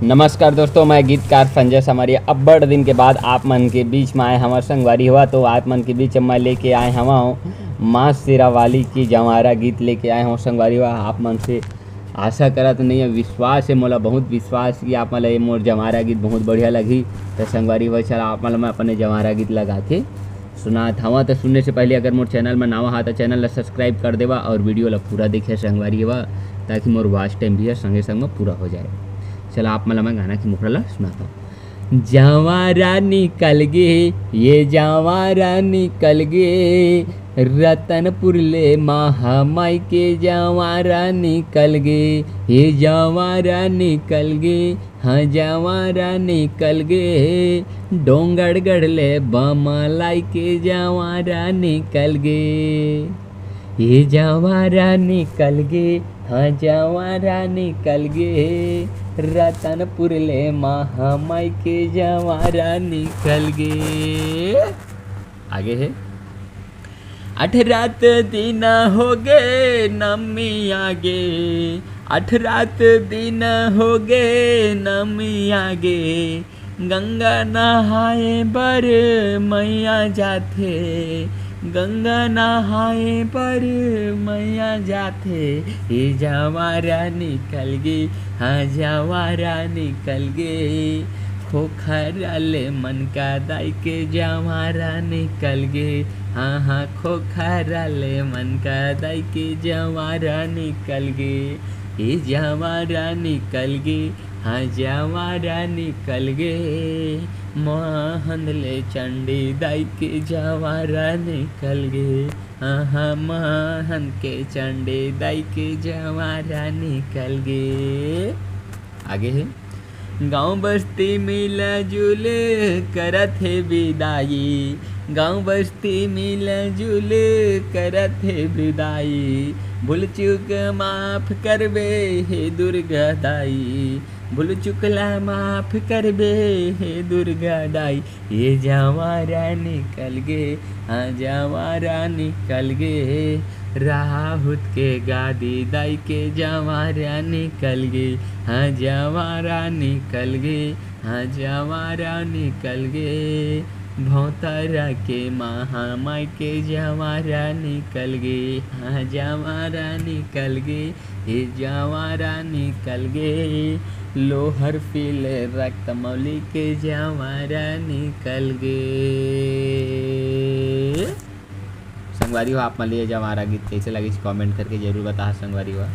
नमस्कार दोस्तों, मैं गीतकार संजय समरिया अब्बड़ दिन के बाद आप मन के बीच में आए हमार संगवारी हुआ। तो आप मन के बीच मैं लेके आए हवा हूँ माँ शेरा वाली की जवारा गीत लेके आए हूँ संगवारी हुआ। आप मन से आशा करत नहीं है, विश्वास है मोला, बहुत विश्वास कि आप मन मोर जवारा गीत बहुत बढ़िया लगी। तो संगवारी हुआ चला आप मन मैं अपने जवारा गीत लगा के सुनात हवा। तो सुनने से पहले अगर मोर चैनल में नवा हा तो चैनल ला सब्सक्राइब कर देवा और वीडियो ला पूरा देखे संगवारी हुआ, ताकि मोर वॉच टाइम भी है संगे संग में पूरा हो जाए। चला आप मला मैं गाना की मुखड़ा सुनाता हूँ। जवारा निकल गे, ये जवारा निकल गे, रतनपुर ले महामाई के जवारा निकल गे। ये जवारा निकल गे, हाँ जवारा निकल गे, डोंगरगढ़ ले बमलाई के जवारा निकल गे। ये जवारा निकल गे, हाँ जवारा निकल गे, रतनपुर ले महामाई के जवारा निकल गे। आगे है 18 दिन हो गए नमी आगे, 18 दिन हो गए नमी आगे, गंगा नहाए बर मैया जाथे, गंगा नहाए पर मैया जाथे। ये जवारा निकल गे, हाँ जवारा निकल गे, खोखरा ले मन का दाई के जवारा निकल गे। हाँ हाँ खोखरा ले मन का दाई के जवारा निकल गे। ये जवारा निकल गे, हाँ जवारा निकल गे, महन ले चंडी दाई के जवारा निकल गे। हाँ हाँ महन के चंडी दाई के जवारा निकल गे। आगे है गाँव बस्ती मिला जुल करत है विदाई, गाँव बस्ती मिला जुल करत है विदाई, भूल चूक माफ करबे हे दुर्गा दाई, भूल चुकला माफ करबे हे दुर्गा दाई। ये जवारा निकल गे, हाँ जवारा निकल गे, राहुत के गादी दाई के जवारा निकल गे। हाँ जवारा निकल गे, हाँ जवारा निकल गे, भौतरा के महामाई के जवारा निकल गे। हाँ जवारा निकल गे, ये जवारा निकल गे, लोहर पीले रक्तमौली के जवारा निकल गे। संगवारी हो आप मन लिए जवारा गीत कैसे लगी कमेंट करके जरूर बता संगवारी हो।